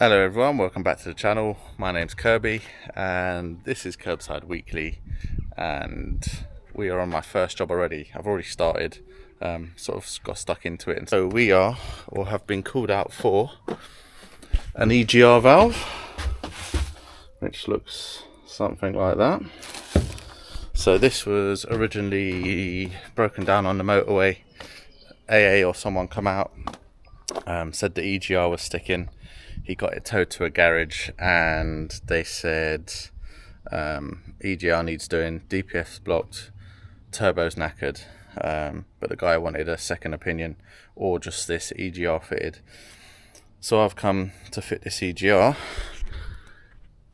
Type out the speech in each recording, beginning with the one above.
Hello everyone, welcome back to the channel. My name's Kirby and this is Kerbside Weekly, and we are on my first job already. I've already started, sort of got stuck into it. And so we are, or have been called out for, an EGR valve, which looks something like that. So this was originally broken down on the motorway. AA or someone come out, said the EGR was sticking. He got it towed to a garage and they said EGR needs doing, DPF's blocked, turbo's knackered, but the guy wanted a second opinion or just this EGR fitted. So I've come to fit this EGR,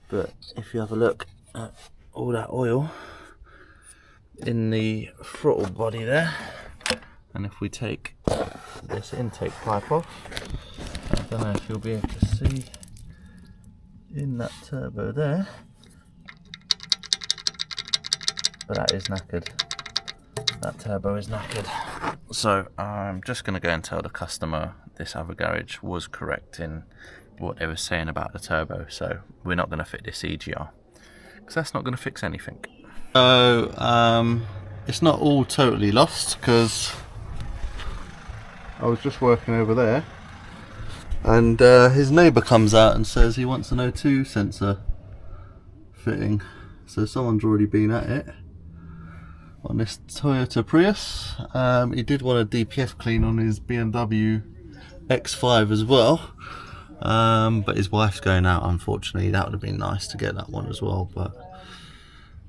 but if you have a look at all that oil in the throttle body there, and if we take this intake pipe off, I don't know if you'll be able to see in that turbo there, but that is knackered. That turbo is knackered. So I'm just going to go and tell the customer this other garage was correct in what they were saying about the turbo, so we're not going to fit this EGR because that's not going to fix anything. So it's not all totally lost, because I was just working over there and his neighbour comes out and says he wants an O2 sensor fitting. So someone's already been at it on this Toyota Prius. He did want a DPF clean on his BMW X5 as well, but his wife's going out, unfortunately. That would have been nice to get that one as well, but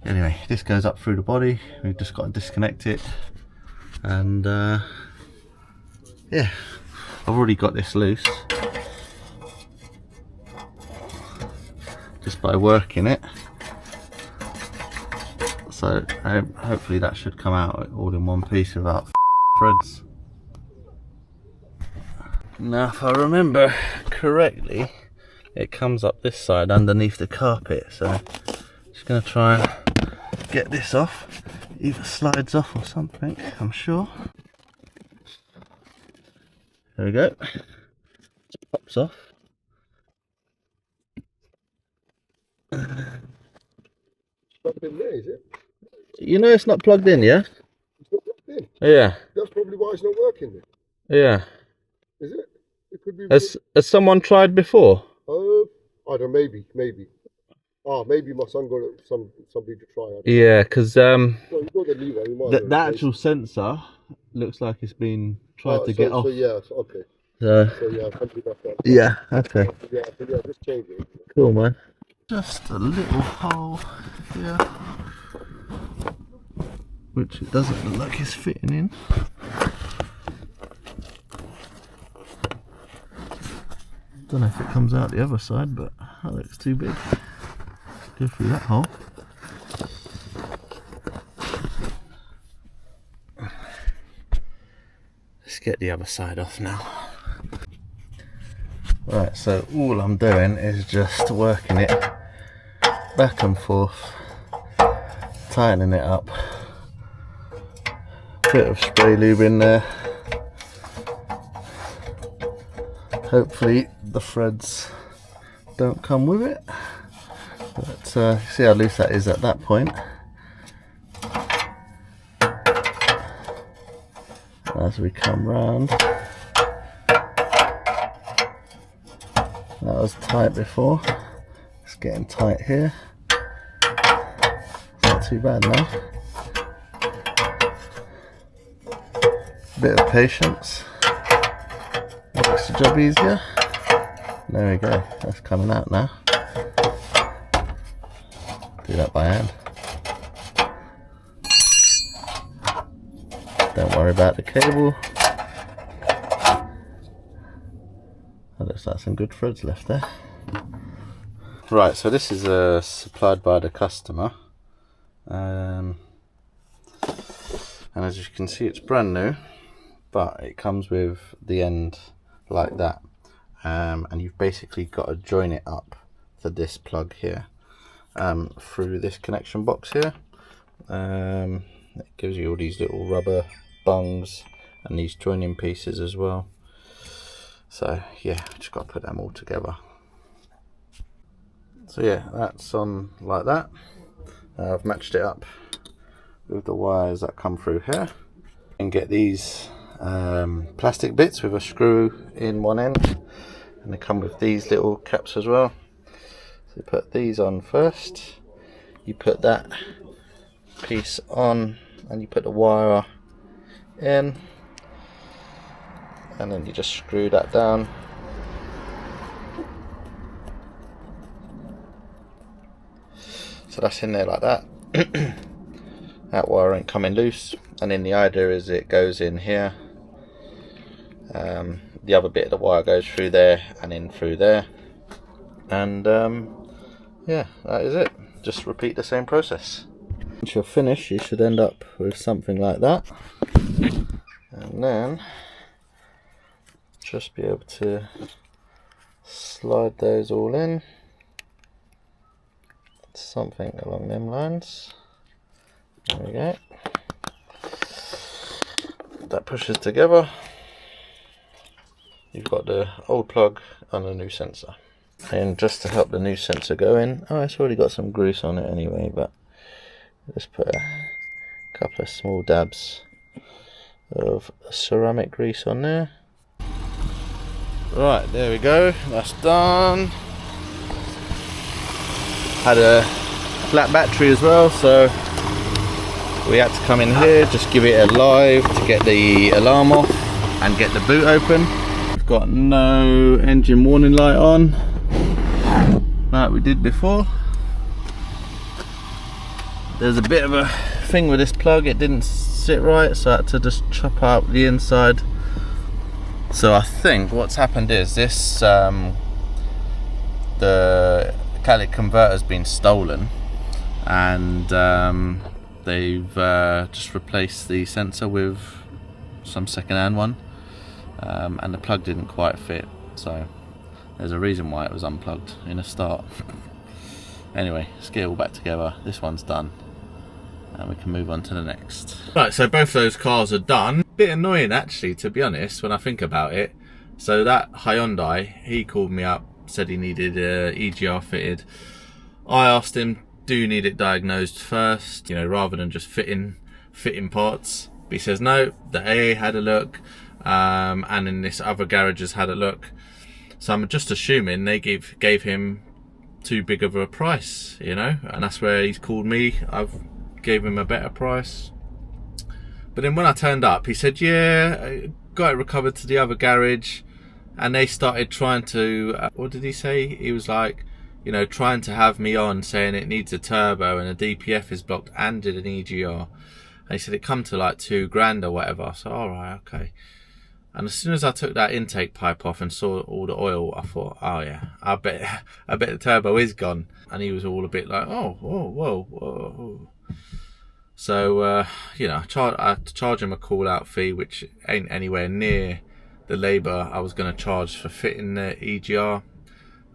anyway, this goes up through the body. We've just got to disconnect it, and yeah, I've already got this loose just by working it, so hopefully that should come out all in one piece without threads. Now if I remember correctly, it comes up this side underneath the carpet, so just going to try and get this off. Either slides off or something, I'm sure. There we go. Just pops off. Plugged in there, is it? You know it's not plugged in, yeah? It's not plugged in. Yeah. That's probably why it's not working then. Yeah. Is it? It could be. Has someone tried before? I don't know, maybe. Ah, maybe my son got somebody to try. Yeah, because Well, you got the lever. You might the actual sensor looks like it's been tried to get off. So yeah, okay. So yeah, I can't do that. yeah, okay. Yeah, just change it. Cool, man. Just a little hole here, which it doesn't look like it's fitting in. Don't know if it comes out the other side, but that looks too big. Go through that hole. Let's get the other side off now. Right, so all I'm doing is just working it back and forth, tightening it up. Bit of spray lube in there. Hopefully the threads don't come with it. But see how loose that is at that point. As we come round, that was tight before, it's getting tight here. It's not too bad now. Bit of patience makes the job easier. There we go, that's coming out now. Do that by hand. Don't worry about the cable. That looks like some good threads left there. Right, so this is supplied by the customer, and as you can see it's brand new, but it comes with the end like that, and you've basically got to join it up for this plug here through this connection box here. It gives you all these little rubber bungs and these joining pieces as well. So yeah, just got to put them all together. So yeah, that's on like that. I've matched it up with the wires that come through here, and get these plastic bits with a screw in one end, and they come with these little caps as well. So you put these on first, you put that piece on, and you put the wire in, and then you just screw that down. So that's in there like that. That wire ain't coming loose, and then the idea is it goes in here. The other bit of the wire goes through there and in through there, and yeah, that is it. Just repeat the same process. Once you're finished, you should end up with something like that, and then just be able to slide those all in, something along them lines. There we go. That pushes together. You've got the old plug and the new sensor. And just to help the new sensor go in, oh, it's already got some grease on it anyway, but just put a couple of small dabs of ceramic grease on there. Right, there we go, that's done. Had a flat battery as well, so we had to come in here, just give it a live to get the alarm off and get the boot open. We've got no engine warning light on like we did before. There's a bit of a thing with this plug, it didn't sit right, so I had to just chop out the inside. So I think what's happened is this, the catalytic converter's been stolen, and they've just replaced the sensor with some second-hand one, and the plug didn't quite fit, so there's a reason why it was unplugged in a start. Anyway, let's get it all back together. This one's done, and we can move on to the next. Right, so both those cars are done. Bit annoying actually, to be honest, when I think about it. So that Hyundai, he called me up, said he needed EGR fitted. I asked him, do you need it diagnosed first, you know, rather than just fitting parts? But he says no, the AA had a look, and in this other garage has had a look. So I'm just assuming they gave him too big of a price, you know, and that's where he's called me. I've gave him a better price. But then when I turned up, he said, yeah, got it recovered to the other garage, and they started trying to, what did he say? He was like, you know, trying to have me on, saying it needs a turbo and a DPF is blocked and did an EGR. And he said it come to like $2,000 or whatever. So alright, okay. And as soon as I took that intake pipe off and saw all the oil, I thought, oh yeah, I bet the turbo is gone. And he was all a bit like, oh, whoa. So, you know, I had to charge him a call out fee, which ain't anywhere near the labour I was going to charge for fitting the EGR.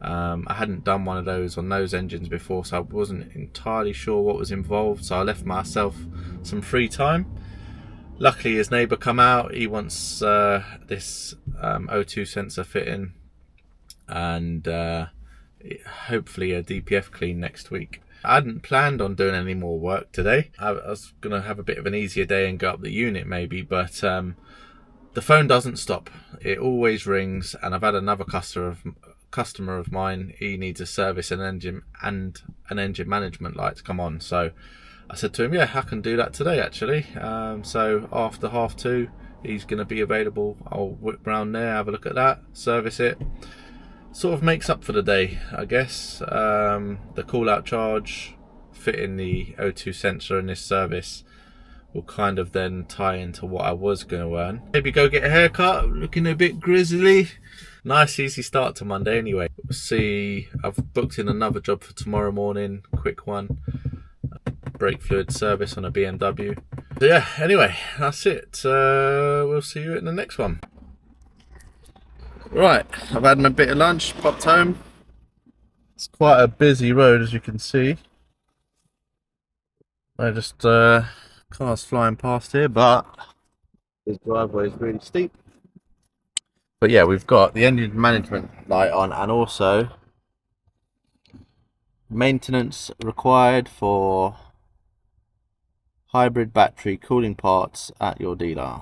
I hadn't done one of those on those engines before, so I wasn't entirely sure what was involved, so I left myself some free time. Luckily his neighbour come out, he wants this O2 sensor fitting, and hopefully a DPF clean next week. I hadn't planned on doing any more work today. I was going to have a bit of an easier day and go up the unit maybe, but the phone doesn't stop. It always rings, and I've had another customer of mine, he needs a service and an engine management light to come on. So I said to him, yeah, I can do that today actually. So after 2:30 he's going to be available. I'll whip round there, have a look at that, service it. Sort of makes up for the day, I guess. The call out charge, fitting the O2 sensor in this service will kind of then tie into what I was going to earn. Maybe go get a haircut, looking a bit grizzly. Nice easy start to Monday anyway. See, I've booked in another job for tomorrow morning, quick one. Brake fluid service on a BMW. So yeah, anyway, that's it. We'll see you in the next one. Right, I've had a bit of lunch, popped home. It's quite a busy road, as you can see. I just cars flying past here, but this driveway is really steep. But yeah, we've got the engine management light on, and also maintenance required for hybrid battery cooling parts at your dealer.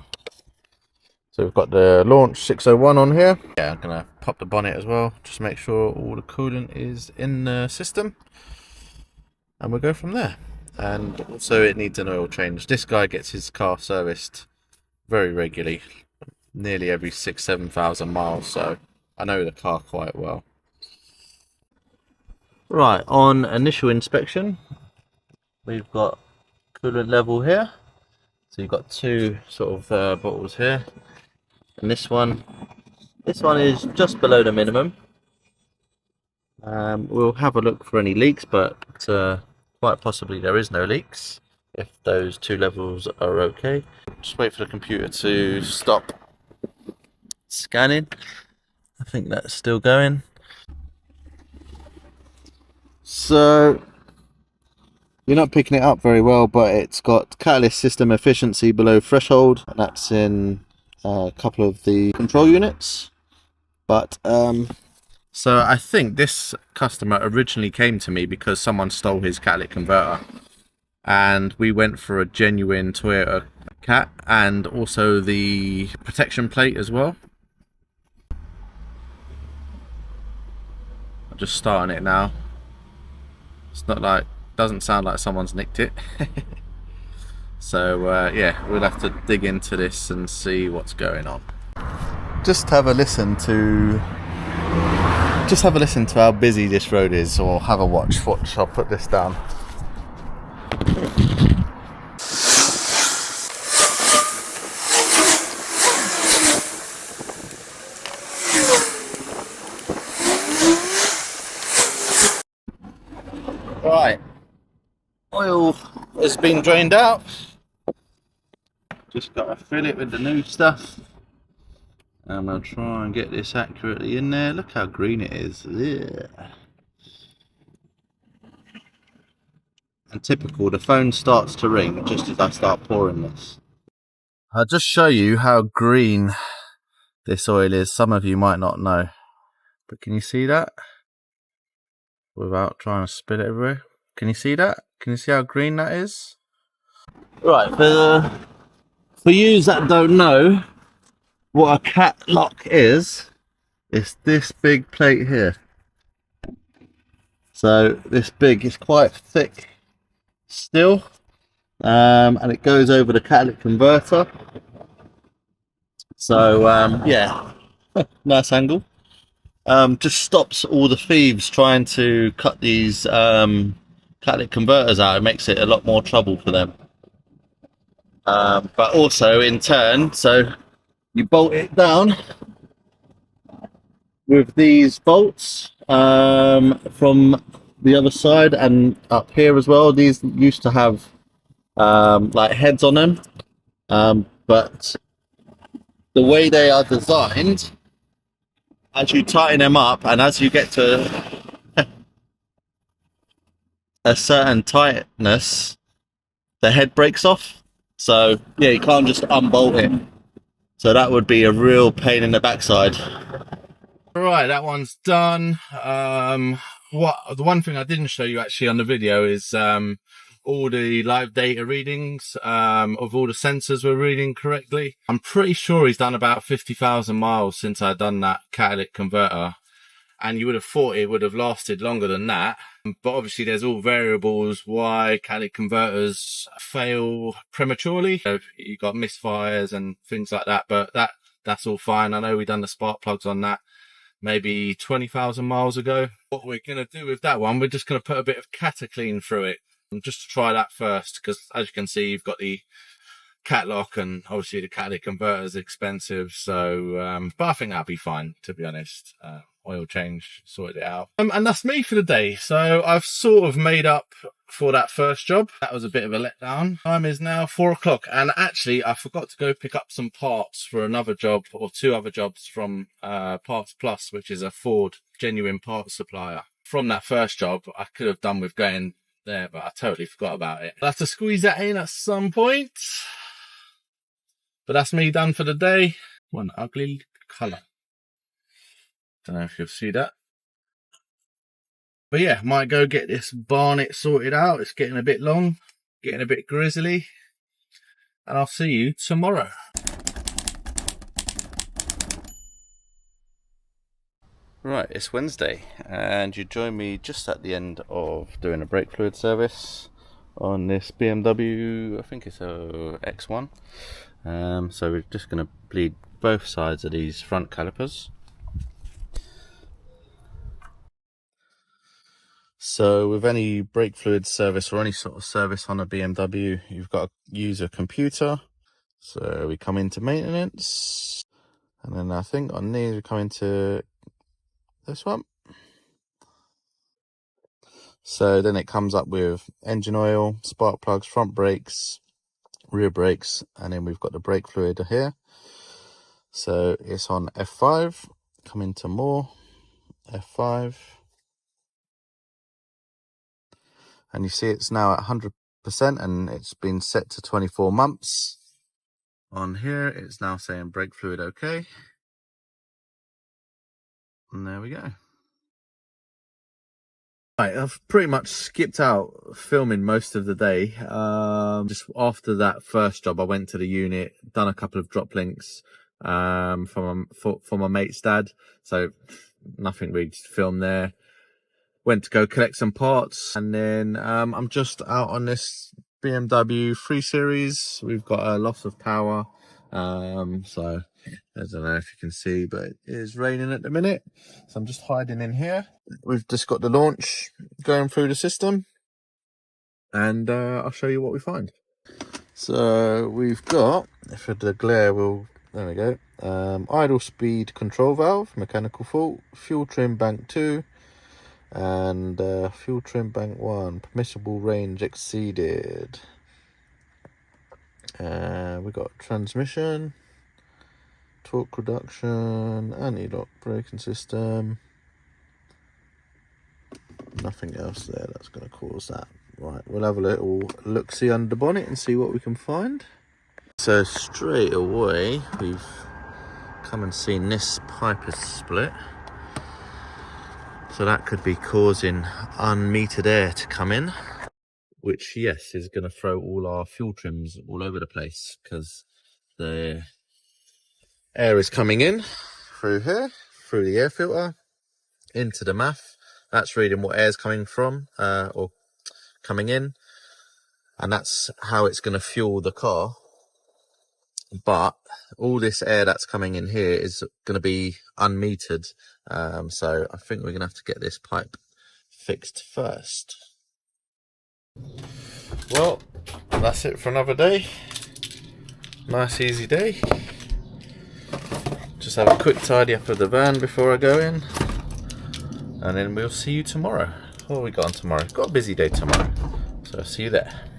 So we've got the launch 601 on here. Yeah, I'm gonna pop the bonnet as well, just make sure all the coolant is in the system, and we'll go from there. And also it needs an oil change. This guy gets his car serviced very regularly, nearly every 6,000–7,000 miles, so I know the car quite well. Right, on initial inspection, we've got coolant level here. So you've got two sort of bottles here, and this one is just below the minimum. We'll have a look for any leaks, but quite possibly there is no leaks if those two levels are okay. Just wait for the computer to stop scanning. I think that's still going. So you're not picking it up very well, but it's got catalyst system efficiency below threshold, and that's in a couple of the control units. But so I think this customer originally came to me because someone stole his catalytic converter, and we went for a genuine Toyota cat and also the protection plate as well. I'm just starting it now. It's not like, doesn't sound like someone's nicked it. So yeah, we'll have to dig into this and see what's going on. Just have a listen to how busy this road is, or have a watch. I'll put this down. Right, oil has been drained out. Just got to fill it with the new stuff. I'm going to try and get this accurately in there. Look how green it is. Ugh. And typical, the phone starts to ring just as I start pouring this. I'll just show you how green this oil is. Some of you might not know, but can you see that? Without trying to spill it everywhere. Can you see that? Can you see how green that is? Right, for yous that don't know what a cat lock is, it's this big plate here. So this big is quite thick still, and it goes over the catalytic converter. So yeah, nice angle. Just stops all the thieves trying to cut these catalytic converters out. It makes it a lot more trouble for them. But also in turn, so you bolt it down with these bolts from the other side and up here as well. These used to have like heads on them, but the way they are designed, as you tighten them up and as you get to a certain tightness, the head breaks off. So yeah, you can't just unbolt it. So that would be a real pain in the backside. Right, that one's done. The one thing I didn't show you actually on the video is all the live data readings of all the sensors were reading correctly. I'm pretty sure he's done about 50,000 miles since I've done that catalytic converter, and you would have thought it would have lasted longer than that. But obviously there's all variables why catalytic converters fail prematurely. So you got misfires and things like that, but that's all fine. I know we done the spark plugs on that maybe 20,000 miles ago. What we're going to do with that one, we're just going to put a bit of Cataclean through it, just to try that first, because as you can see, you've got the cat lock, and obviously the catalytic converter is expensive. So, but I think that'll be fine, to be honest. Oil change, sorted it out. And that's me for the day. So I've sort of made up for that first job. That was a bit of a letdown. Time is now 4 o'clock, and actually I forgot to go pick up some parts for another job, or two other jobs from Parts Plus, which is a Ford genuine parts supplier. From that first job, I could have done with going there, but I totally forgot about it. I'll have to squeeze that in at some point. But that's me done for the day. One ugly colour. Don't know if you'll see that. But yeah, might go get this barnet sorted out. It's getting a bit long, getting a bit grizzly. And I'll see you tomorrow. Right, it's Wednesday, and you join me just at the end of doing a brake fluid service on this BMW, I think it's a X1. So we're just going to bleed both sides of these front calipers. So with any brake fluid service or any sort of service on a BMW, you've got to use a computer. So we come into maintenance, and then I think on these we come into this one. So then it comes up with engine oil, spark plugs, front brakes, rear brakes, and then we've got the brake fluid here. So it's on F5, come into more, F5. And you see it's now at 100% and it's been set to 24 months. On here, it's now saying brake fluid okay. And there we go. Right, I've pretty much skipped out filming most of the day. Just after that first job, I went to the unit, done a couple of drop links for my mate's dad. So nothing really to film there. Went to go collect some parts, and then I'm just out on this BMW 3 Series. We've got a loss of power, so I don't know if you can see, but it is raining at the minute, so I'm just hiding in here. We've just got the launch going through the system, and I'll show you what we find. So we've got, for the glare, there we go, idle speed control valve, mechanical fault, fuel trim bank 2, and fuel trim bank 1, permissible range exceeded. We've got transmission, torque reduction, anti-lock braking system. Nothing else there that's going to cause that. Right, we'll have a little look-see under the bonnet and see what we can find. So straight away we've come and seen this pipe is split. So that could be causing unmetered air to come in, which, yes, is going to throw all our fuel trims all over the place, because the air is coming in through here, through the air filter, into the MAF. That's reading what air is coming from, or coming in, and that's how it's going to fuel the car. But all this air that's coming in here is going to be unmetered, so I think we're going to have to get this pipe fixed first. Well, that's it for another day. Nice easy day. Just have a quick tidy up of the van before I go in, and then we'll see you tomorrow. What have we got on tomorrow? Got a busy day tomorrow, so I'll see you there.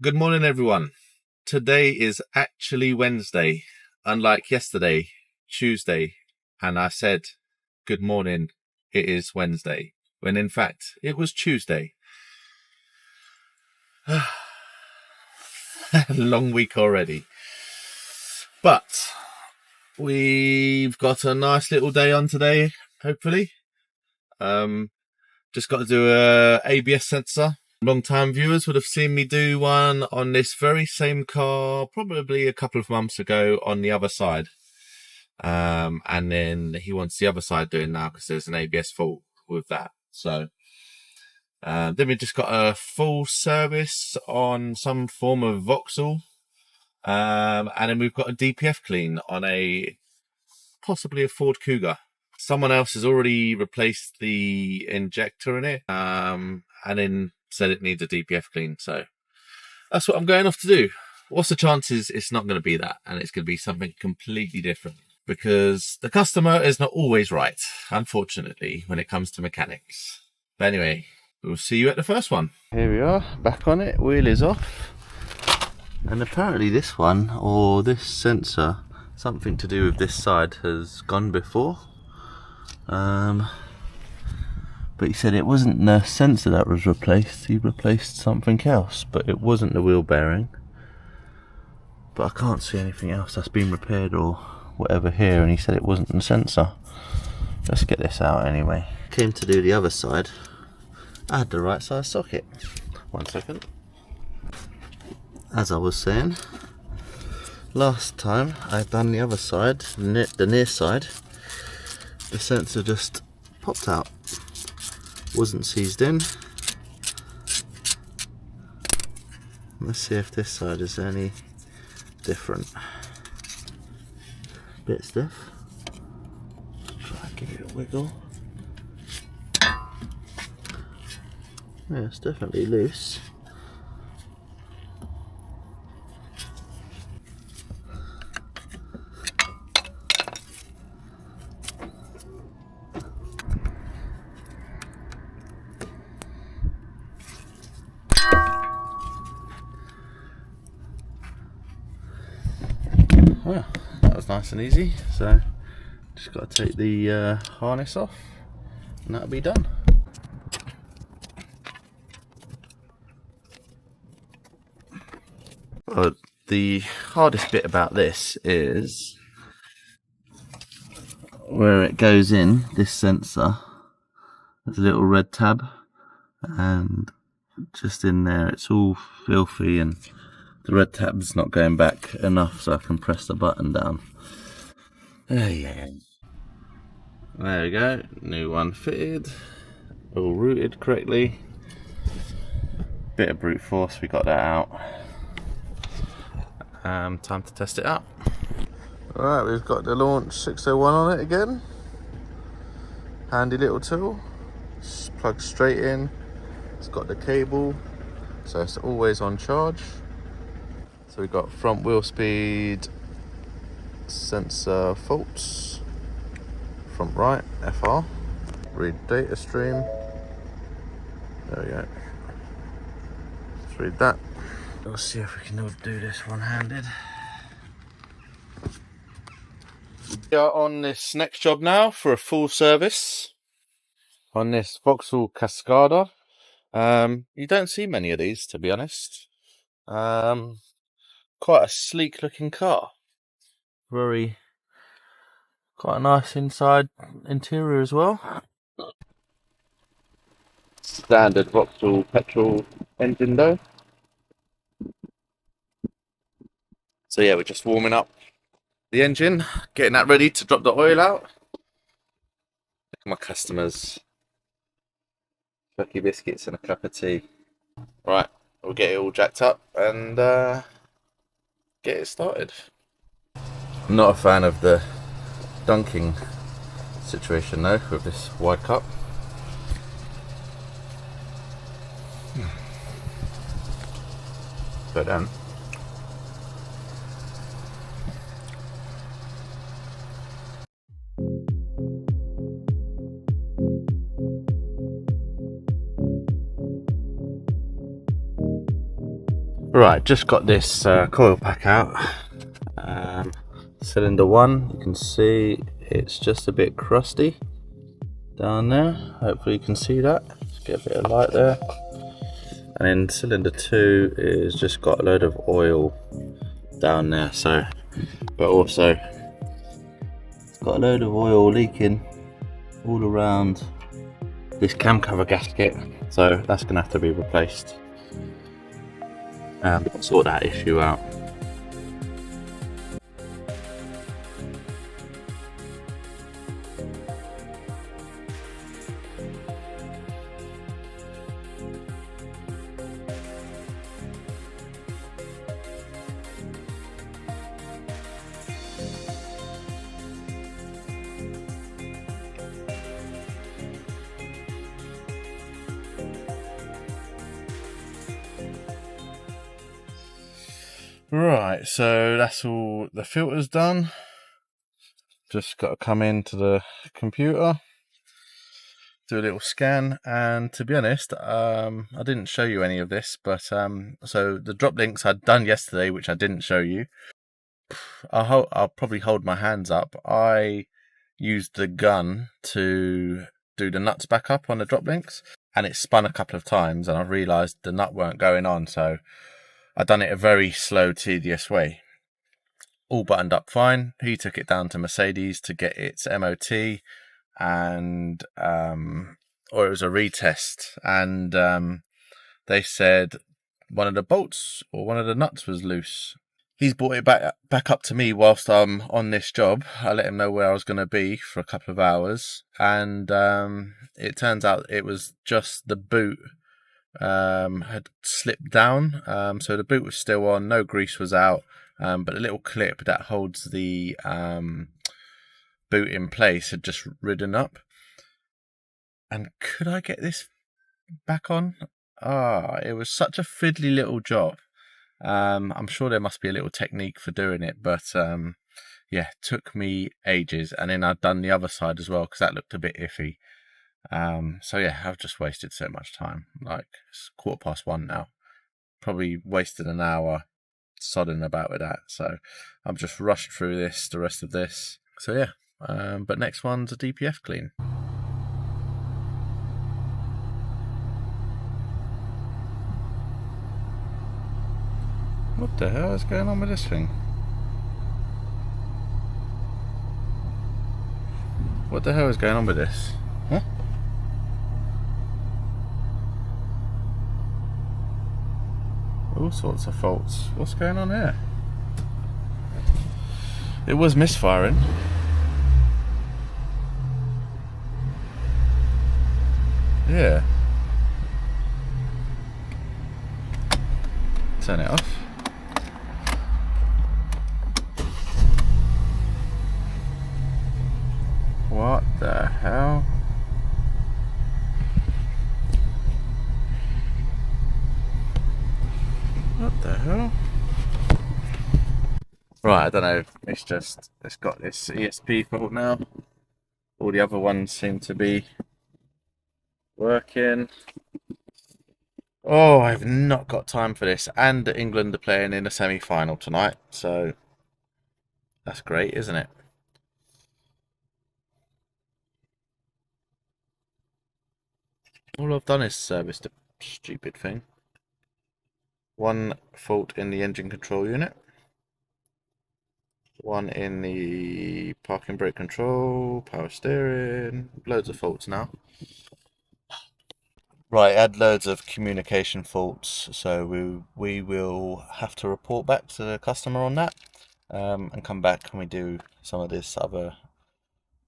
Good morning, everyone. Today is actually Wednesday, unlike yesterday, Tuesday, and I said, good morning, it is Wednesday, when in fact it was Tuesday. Long week already. But we've got a nice little day on today, hopefully. Just got to do a ABS sensor. Long-time viewers would have seen me do one on this very same car probably a couple of months ago on the other side. And then he wants the other side doing now because there's an ABS fault with that. So then we just got a full service on some form of Vauxhall. And then we've got a DPF clean on possibly a Ford Cougar. Someone else has already replaced the injector in it, and then said it needs a DPF clean. So that's what I'm going off to do. What's the chances it's not going to be that, and it's going to be something completely different? Because the customer is not always right, unfortunately, when it comes to mechanics. But anyway, we'll see you at the first one. Here we are, back on it, wheel is off. And apparently this one, or this sensor, something to do with this side, has gone before. But he said it wasn't the sensor that was replaced, he replaced something else, but it wasn't the wheel bearing. But I can't see anything else that's been repaired or whatever here, and he said it wasn't the sensor. Let's get this out anyway. Came to do the other side. I had the right size socket. 1 second. As I was saying, last time I'd done the other side, the near side, the sensor just popped out. Wasn't seized in. Let's see if this side is any different. Bit stiff. Try and give it a wiggle. Yeah, it's definitely loose. Well, that was nice and easy. So just got to take the harness off and that'll be done. Well, the hardest bit about this is where it goes in, this sensor. There's a little red tab, and just in there it's all filthy and the red tab's not going back enough so I can press the button down. There we go, new one fitted, all routed correctly. Bit of brute force, we got that out. Time to test it out. Alright, we've got the Launch 601 on it again. Handy little tool. Just plug straight in. It's got the cable, so it's always on charge. So we've got front wheel speed sensor faults. Front right, FR. Read data stream. There we go. Let's read that. We'll see if we can do this one-handed. We are on this next job now for a full service on this Vauxhall Cascada. You don't see many of these, to be honest. Quite a sleek looking car. Quite a nice interior as well. Standard Vauxhall petrol engine though. So yeah, we're just warming up the engine, getting that ready to drop the oil out. Look at my customers. Chucky biscuits and a cup of tea. Right, we'll get it all jacked up and get it started. I'm not a fan of the dunking situation though with this wide cup. But right, just got this coil pack out. Cylinder 1, you can see it's just a bit crusty down there. Hopefully you can see that. Just get a bit of light there. And then cylinder 2 is just got a load of oil down there. So, but also got a load of oil leaking all around this cam cover gasket. So that's gonna have to be replaced. Sort that issue out. Right, so that's all the filters done. Just got to come into the computer, do a little scan, and to be honest, I didn't show you any of this, but so the drop links I'd done yesterday, which I didn't show you. I'll probably hold my hands up. I used the gun to do the nuts back up on the drop links, and it spun a couple of times, and I realised the nut weren't going on, so I done it a very slow, tedious way. all buttoned up fine. He took it down to Mercedes to get its MOT, and or it was a retest, and they said one of the bolts or one of the nuts was loose. He's brought it back up to me whilst I'm on this job. I let him know where I was going to be for a couple of hours, and it turns out it was just the boot had slipped down. So the boot was still on, no grease was out, but the little clip that holds the boot in place had just ridden up. And could I get this back on? It was such a fiddly little job. I'm sure there must be a little technique for doing it, but yeah, took me ages. And then I'd done the other side as well because that looked a bit iffy. So yeah, I've just wasted so much time. Like, it's 1:15 now. Probably wasted an hour sodding about with that. So I've just rushed through the rest of this. So yeah, but next one's a DPF clean. What the hell is going on with this thing? What the hell is going on with this? Huh? All sorts of faults. What's going on here? It was misfiring. Yeah. Turn it off. What the hell? What the hell? Right, I don't know. It's got this ESP fault now. All the other ones seem to be working. Oh, I've not got time for this. And England are playing in a semi-final tonight, so that's great, isn't it? All I've done is service the stupid thing. One fault in the engine control unit. One in the parking brake control, power steering. Loads of faults now. Right, had loads of communication faults, so we will have to report back to the customer on that, and come back and we do some of this other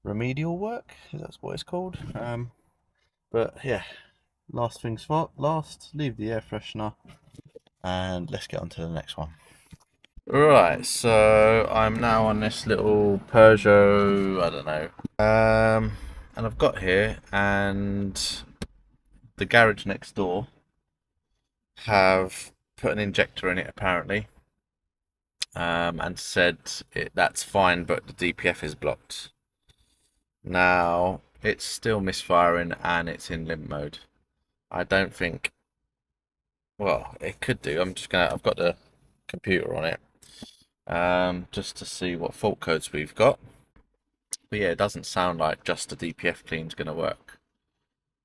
remedial work. That's what it's called. But yeah, last things last, leave the air freshener, and let's get on to the next one. Right, so I'm now on this little Peugeot, I don't know, and I've got here, and the garage next door have put an injector in it apparently, and said that's fine, but the DPF is blocked. Now it's still misfiring and it's in limp mode. I don't think, well, it could do. I've got the computer on it, just to see what fault codes we've got. But yeah, it doesn't sound like just the DPF clean's going to work.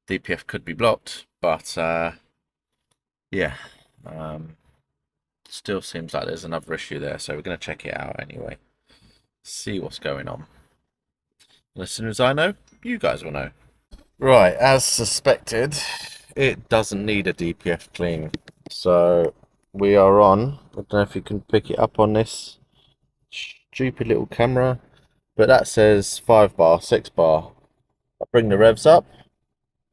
DPF could be blocked, but yeah, still seems like there's another issue there, so we're going to check it out anyway, see what's going on. And as soon as I know, you guys will know. Right, as suspected, it doesn't need a DPF clean, so we are on. I don't know if you can pick it up on this stupid little camera, but that says 5 bar, 6 bar. I bring the revs up.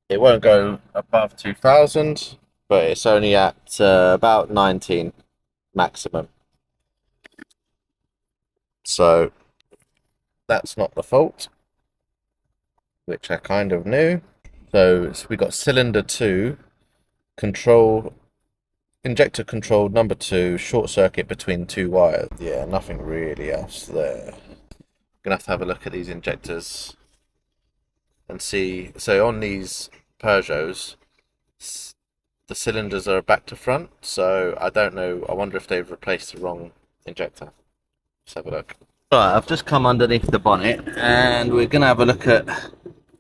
It won't go above 2000, but it's only at about 19 maximum. So that's not the fault, which I kind of knew. So we got cylinder 2, injector control number 2, short circuit between 2 wires. Yeah, nothing really else there. Gonna have a look at these injectors and see. So on these Peugeots, the cylinders are back to front, so I don't know. I wonder if they've replaced the wrong injector. Let's have a look. Right, I've just come underneath the bonnet and we're gonna have a look at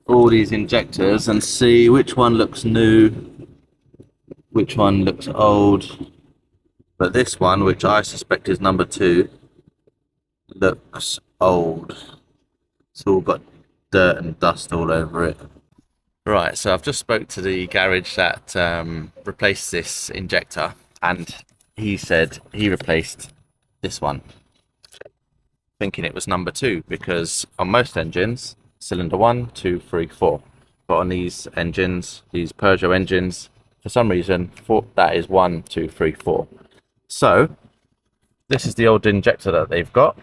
all these injectors and see which one looks new, which one looks old. But this one, which I suspect is number 2, looks old. It's all got dirt and dust all over it. Right, so I've just spoke to the garage that replaced this injector, and he said he replaced this one, thinking it was number 2, because on most engines, cylinder 1, 2, 3, 4. But on these engines, these Peugeot engines, for some reason, that is 1, 2, 3, 4. So, this is the old injector that they've got.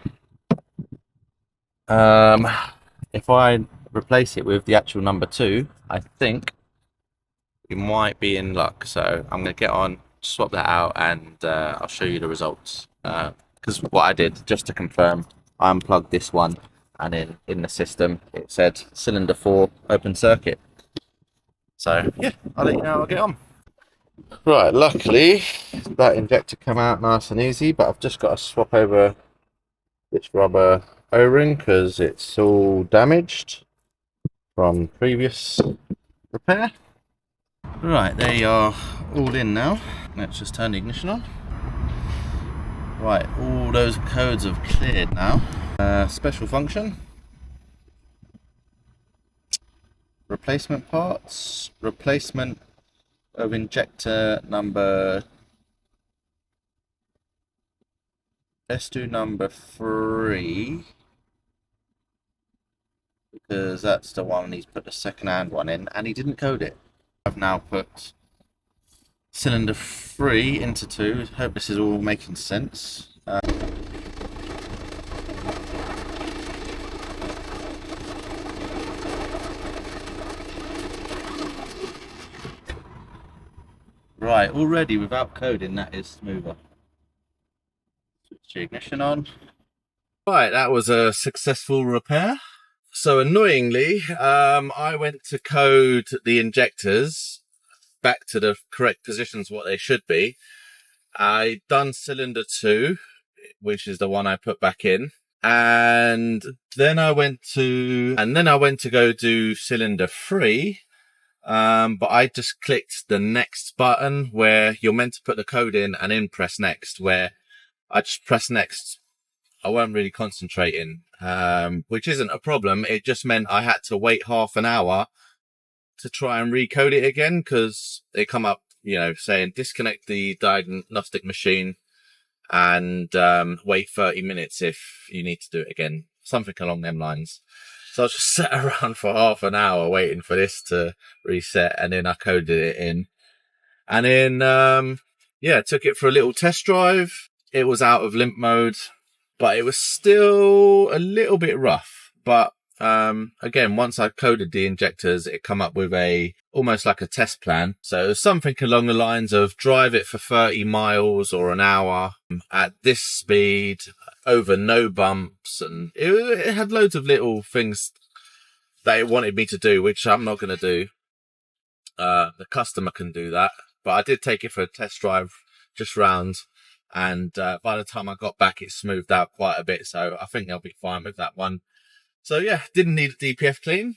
If I replace it with the actual number 2, I think we might be in luck. So I'm going to get on, swap that out, and I'll show you the results. Because what I did, just to confirm, I unplugged this one, and in the system it said cylinder 4 open circuit. So yeah, I'll let you know how I get on. Right, luckily that injector came out nice and easy, but I've just got to swap over this rubber O-ring because it's all damaged from previous repair. Right, they are all in now. Let's just turn the ignition on. Right, all those codes have cleared now. Special function, replacement parts, replacement of injector number, let's do number 3, because that's the one he's put the second-hand one in, and he didn't code it. I've now put cylinder 3 into 2. Hope this is all making sense. Right, already without coding, that is smoother. Switch the ignition on. Right, that was a successful repair. So annoyingly, I went to code the injectors back to the correct positions, what they should be. I done cylinder 2, which is the one I put back in, and then I went to go do cylinder 3. But I just clicked the next button where you're meant to put the code in and then press next, where I just press next. I weren't really concentrating, which isn't a problem. It just meant I had to wait half an hour to try and recode it again, because they come up, saying disconnect the diagnostic machine and wait 30 minutes if you need to do it again. Something along them lines. So I just sat around for half an hour waiting for this to reset, and then I coded it in. And then, took it for a little test drive. It was out of limp mode, but it was still a little bit rough. But again, once I coded the injectors, it come up with almost like a test plan. So it was something along the lines of drive it for 30 miles or an hour at this speed, over no bumps, and it had loads of little things that it wanted me to do, which I'm not going to do. The customer can do that, but I did take it for a test drive just round, and by the time I got back, it smoothed out quite a bit, so I think they'll be fine with that one. So yeah, didn't need a DPF clean,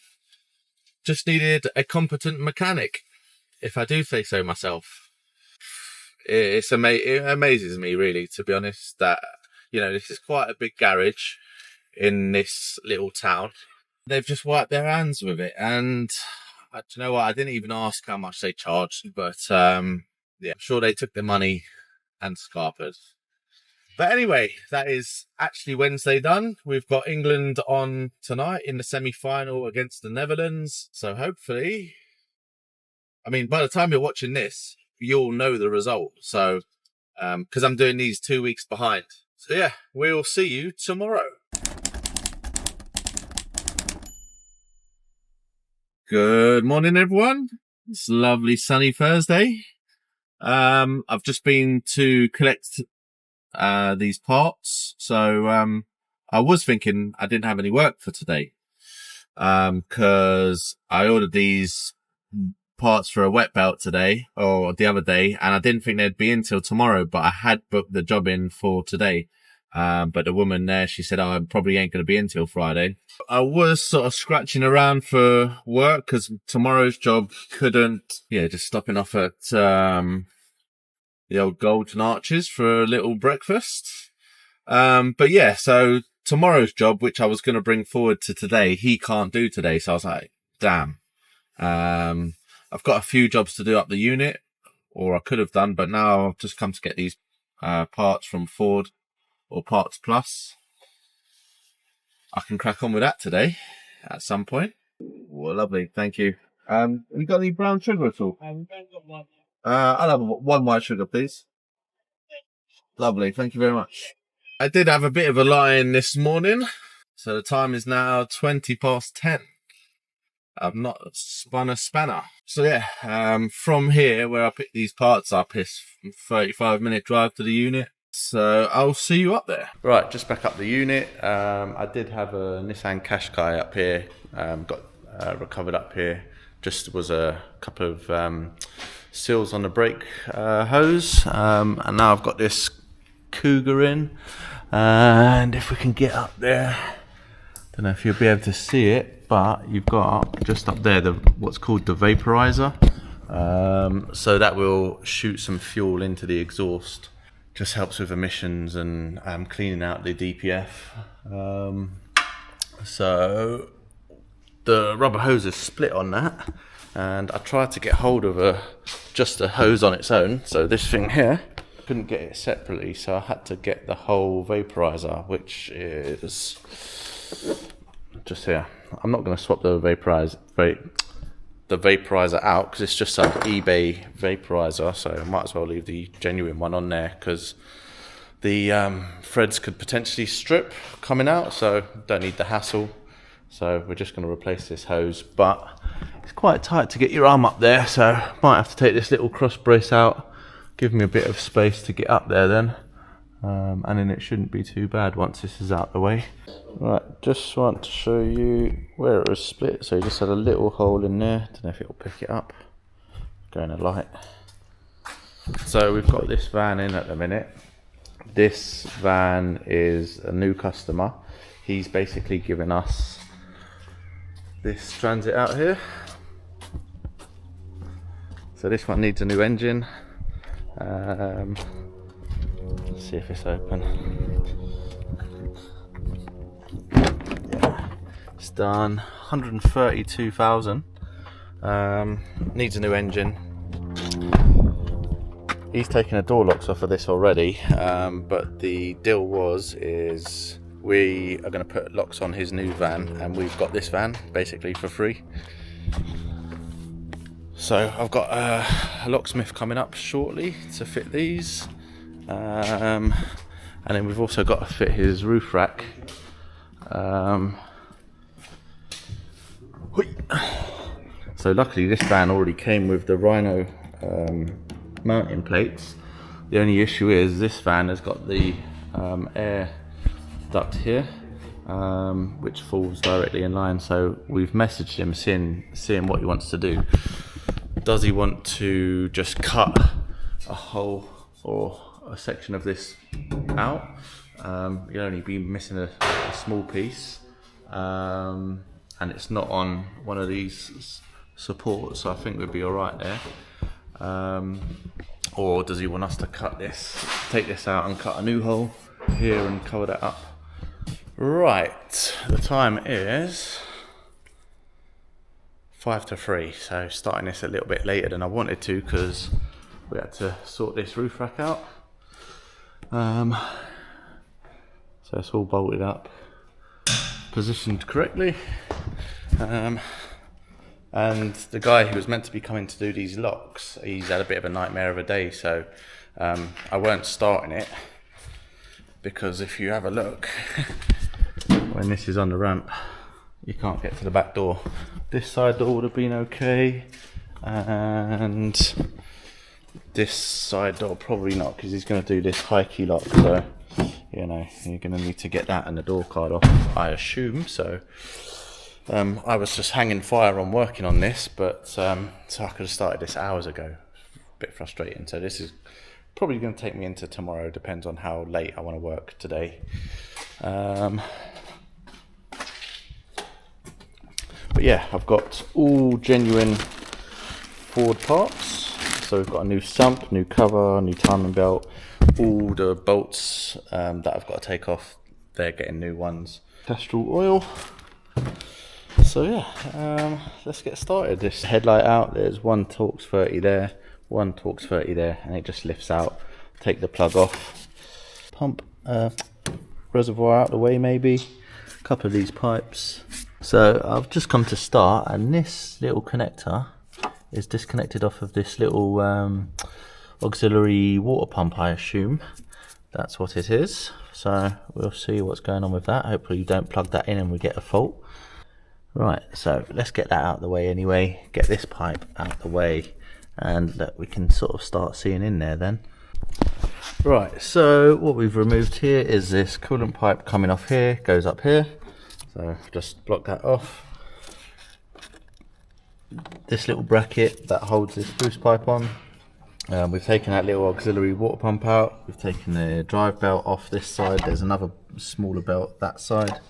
just needed a competent mechanic, if I do say so myself. It amazes me, really, to be honest, that this is quite a big garage in this little town. They've just wiped their hands with it, and do you know what? I didn't even ask how much they charged, but I'm sure they took their money and scarpered. But anyway, that is actually Wednesday done. We've got England on tonight in the semi-final against the Netherlands. So hopefully, by the time you're watching this, you'll know the result. So, because I'm doing these 2 weeks behind. So yeah, we'll see you tomorrow. Good morning, everyone. It's a lovely sunny Thursday. I've just been to collect these parts. So I was thinking I didn't have any work for today, because I ordered these parts for a wet belt today or the other day, and I didn't think they'd be in till tomorrow, but I had booked the job in for today. But the woman there, she said, I probably ain't going to be in till Friday. I was sort of scratching around for work because tomorrow's job couldn't, just stopping off at the old Golden Arches for a little breakfast. But yeah, so tomorrow's job, which I was going to bring forward to today, he can't do today. So I was like, damn. I've got a few jobs to do up the unit, or I could have done, but now I've just come to get these parts from Ford or Parts Plus. I can crack on with that today at some point. Well, lovely, thank you. Have you got any brown sugar at all? We've only got one. I'll have one white sugar, please. Lovely, thank you very much. I did have a bit of a lie-in this morning, so the time is now 10:20. I've not spun a spanner. So yeah, from here where I pick these parts up, it's a 35-minute drive to the unit. So I'll see you up there. Right, just back up the unit. I did have a Nissan Qashqai up here, got recovered up here. Just was a couple of seals on the brake hose, and now I've got this Cougar in. And if we can get up there, don't know if you'll be able to see it, but you've got just up there what's called the vaporizer. So that will shoot some fuel into the exhaust. Just helps with emissions and cleaning out the DPF. So the rubber hose is split on that, and I tried to get hold of just a hose on its own. So this thing here, couldn't get it separately, so I had to get the whole vaporizer, which is just here. I'm not going to swap the vaporizer out because it's just some eBay vaporizer, so I might as well leave the genuine one on there because the threads could potentially strip coming out, so don't need the hassle. So we're just going to replace this hose, but it's quite tight to get your arm up there, so might have to take this little cross brace out, give me a bit of space to get up there then, and then it shouldn't be too bad once this is out the way. Right, just want to show you where it was split. So you just had a little hole in there, don't know if it'll pick it up, going a light. So we've got this van in at the minute. This van is a new customer. He's basically given us this transit out here. So this one needs a new engine. Let's see if it's open. Yeah, it's done 132,000. Needs a new engine. He's taken the door locks off of this already, but the deal is we are going to put locks on his new van, and we've got this van basically for free. So I've got a locksmith coming up shortly to fit these, and then we've also got to fit his roof rack. So luckily this van already came with the Rhino mounting plates. The only issue is this van has got the air duct here, which falls directly in line. So we've messaged him seeing what he wants to do. Does he want to just cut a hole or a section of this out? You'll only be missing a small piece, and it's not on one of these supports, so I think we'd be alright there. Or does he want us to take this out and cut a new hole here and cover that up? Right, the time is 5 to 3, so starting this a little bit later than I wanted to because we had to sort this roof rack out. So it's all bolted up, positioned correctly, and the guy who was meant to be coming to do these locks, he's had a bit of a nightmare of a day, so I weren't starting it because if you have a look, when this is on the ramp, you can't get to the back door. This side door would have been okay, and this side door probably not, because he's going to do this high key lock, so you know you're going to need to get that and the door card off, I assume. So I was just hanging fire on working on this, but so I could have started this hours ago. A bit frustrating. So this is probably going to take me into tomorrow, depends on how late I want to work today. But yeah, I've got all genuine Ford parts. So we've got a new sump, new cover, new timing belt, all the bolts that I've got to take off they're getting new ones. Castrol oil. So yeah, let's get started. This headlight out, there's one Torx 30 there, one Torx 30 there, and it just lifts out. Take the plug off, pump reservoir out the way, maybe a couple of these pipes. So I've just come to start, and this little connector is disconnected off of this little auxiliary water pump, I assume. That's what it is. So we'll see what's going on with that. Hopefully you don't plug that in and we get a fault. Right, so let's get that out of the way anyway, get this pipe out of the way, and that we can sort of start seeing in there then. Right, so what we've removed here is this coolant pipe coming off here, goes up here, so just block that off. This little bracket that holds this boost pipe on, we've taken that little auxiliary water pump out, we've taken the drive belt off this side, there's another smaller belt that side.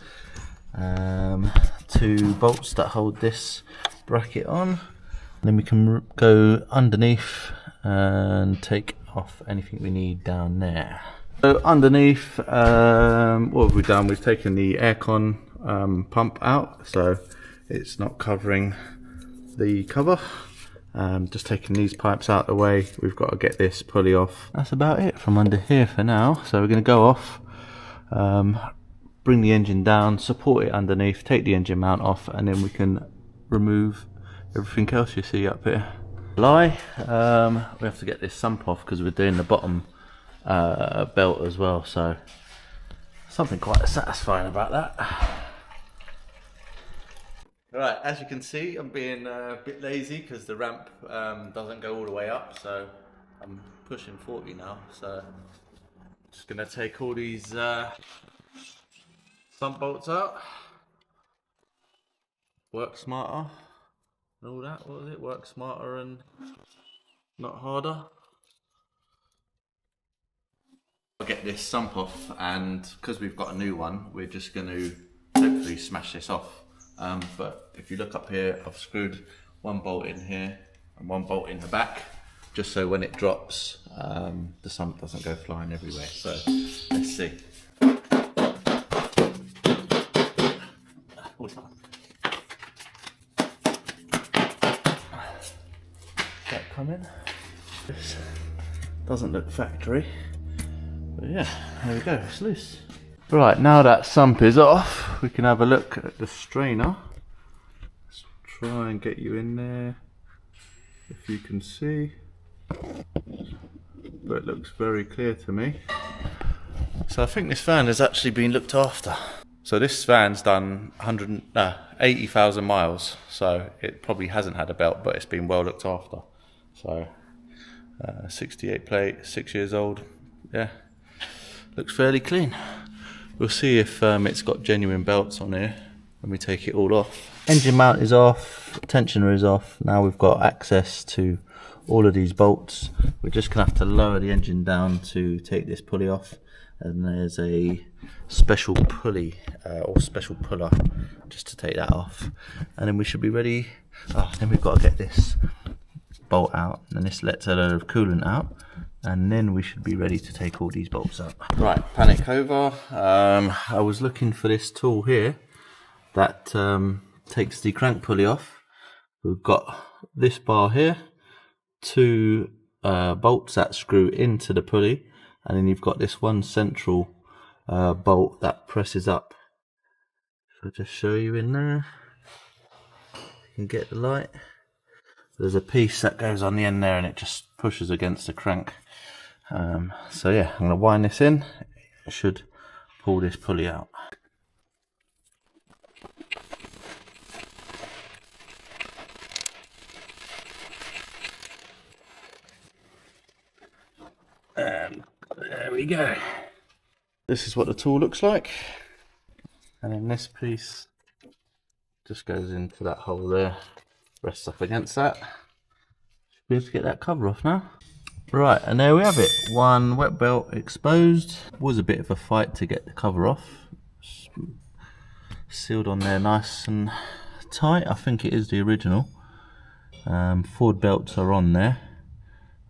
2 bolts that hold this bracket on, and then we can go underneath and take off anything we need down there. So underneath, what have we done? We've taken the aircon pump out, so it's not covering the cover. Just taking these pipes out of the way. We've got to get this pulley off. That's about it from under here for now. So we're going to go off, bring the engine down, support it underneath, take the engine mount off, and then we can remove everything else you see up here. We have to get this sump off because we're doing the bottom belt as well, so something quite satisfying about that. Right, as you can see, I'm being a bit lazy because the ramp doesn't go all the way up, so I'm pushing 40 now, so just gonna take all these sump bolts out. Work smarter and all that. What was it? Work smarter and not harder. I'll get this sump off, and because we've got a new one, we're just going to hopefully smash this off. But if you look up here, I've screwed one bolt in here and one bolt in the back, just so when it drops, the sump doesn't go flying everywhere. So let's see. That coming. This doesn't look factory, but yeah, there we go, it's loose. Right, now that sump is off, we can have a look at the strainer. Let's try and get you in there, if you can see, but it looks very clear to me. So I think this van has actually been looked after. So this van's done 80,000 miles, so it probably hasn't had a belt, but it's been well looked after. So 68 plate, 6 years old, yeah, looks fairly clean. We'll see if it's got genuine belts on here when we take it all off. Engine mount is off, tensioner is off. Now we've got access to all of these bolts. We're just gonna have to lower the engine down to take this pulley off, and there's a special pulley or special puller just to take that off, and then we should be ready. Then we've got to get this bolt out, and this lets a load of coolant out, and then we should be ready to take all these bolts out. Right, panic over. I was looking for this tool here that takes the crank pulley off. We've got this bar here, 2 bolts that screw into the pulley, and then you've got this one central bolt that presses up. So I'll just show you in there. You can get the light. There's a piece that goes on the end there, and it just pushes against the crank. So yeah, I'm going to wind this in. It should pull this pulley out. And there we go. This is what the tool looks like, and then this piece just goes into that hole there, rests up against that. Should be able to get that cover off now. Right, and there we have it, one wet belt exposed. Was a bit of a fight to get the cover off. Sealed on there nice and tight. I think it is the original. Ford belts are on there.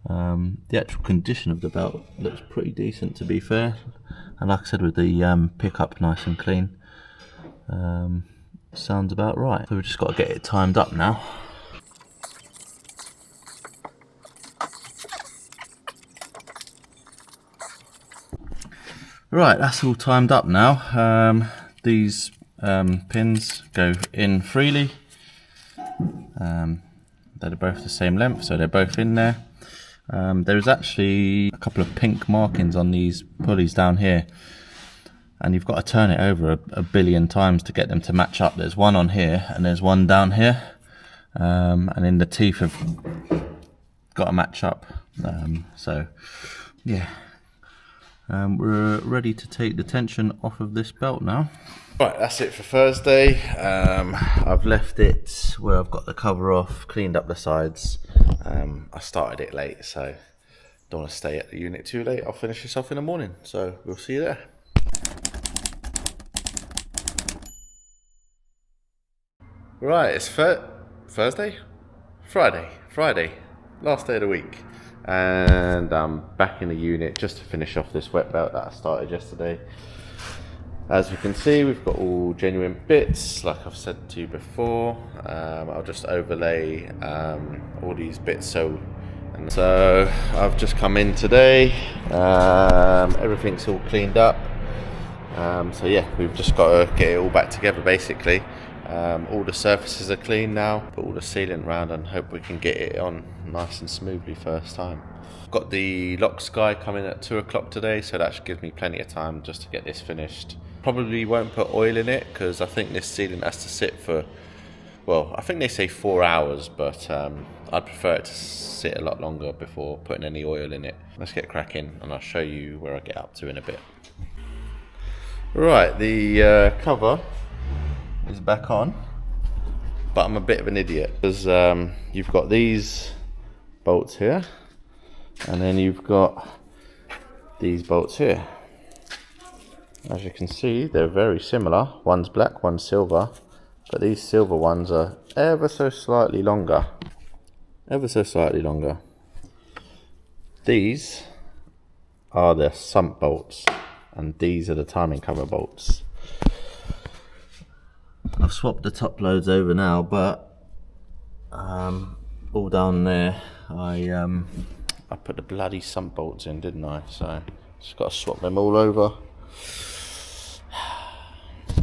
The actual condition of the belt looks pretty decent, to be fair, and like I said, with the pickup nice and clean, sounds about right. So we've just got to get it timed up now. Right, that's all timed up now. These pins go in freely. They're both the same length, so they're both in there. There's actually a couple of pink markings on these pulleys down here, and you've got to turn it over a billion times to get them to match up. There's one on here and there's one down here, and then the teeth have got to match up. So yeah, we're ready to take the tension off of this belt now. Right, that's it for Thursday. I've left it where I've got the cover off, cleaned up the sides. I started it late, so don't want to stay at the unit too late. I'll finish this off in the morning, so we'll see you there. Right, it's Thursday? Friday, last day of the week. And I'm back in the unit just to finish off this wet belt that I started yesterday. As you can see, we've got all genuine bits, like I've said to you before. I'll just overlay all these bits. So I've just come in today. Everything's all cleaned up. So yeah, we've just got to get it all back together basically. All the surfaces are clean now. Put all the sealant around and hope we can get it on nice and smoothly first time. Got the locks guy coming at 2 o'clock today, so that should give me plenty of time just to get this finished. Probably won't put oil in it because I think this sealant has to sit for, well, I think they say 4 hours, but I'd prefer it to sit a lot longer before putting any oil in it. Let's get cracking and I'll show you where I get up to in a bit. Right, the cover is back on, but I'm a bit of an idiot because you've got these bolts here and then you've got these bolts here. As you can see, they're very similar. One's black, one's silver, but these silver ones are ever so slightly longer. These are the sump bolts and these are the timing cover bolts. I've swapped the top loads over now, but all down there I put the bloody sump bolts in, didn't I? So just got to swap them all over.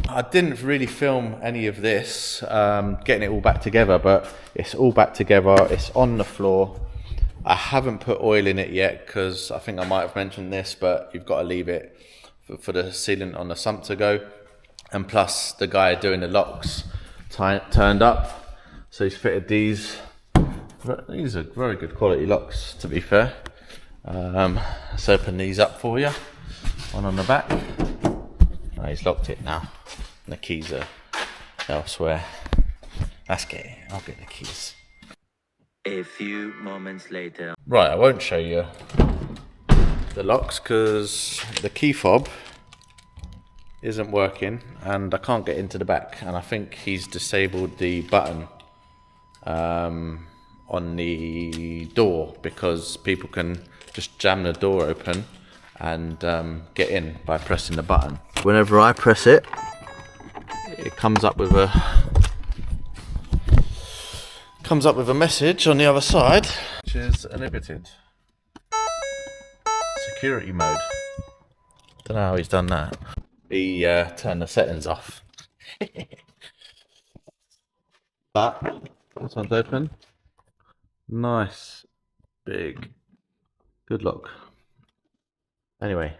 I didn't really film any of this, getting it all back together, but it's all back together. It's on the floor. I haven't put oil in it yet because I think I might have mentioned this, but you've got to leave it for the sealant on the sump to go. And plus the guy doing the locks turned up, so he's fitted these. These are very good quality locks, to be fair. Let's open these up for you. One on the back. Oh, he's locked it now. And the keys are elsewhere. Let's get it. I'll get the keys. A few moments later. Right, I won't show you the locks because the key fob isn't working and I can't get into the back, and I think he's disabled the button on the door because people can just jam the door open and get in by pressing the button. Whenever I press it, it comes up with a message on the other side, which is inhibited security mode. Don't know how he's done that. He turned the settings off. But this one's open. Nice, big, good lock. Anyway,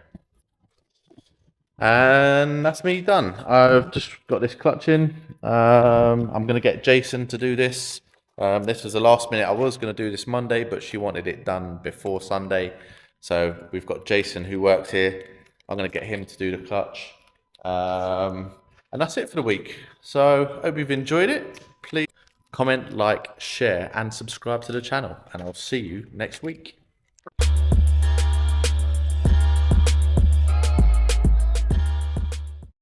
and that's me done. I've just got this clutch in. I'm gonna get Jason to do this. This was the last minute. I was gonna do this Monday, but she wanted it done before Sunday. So we've got Jason who works here. I'm gonna get him to do the clutch. And that's it for the week. So hope you've enjoyed it. Please comment, like, share and subscribe to the channel, and I'll see you next week.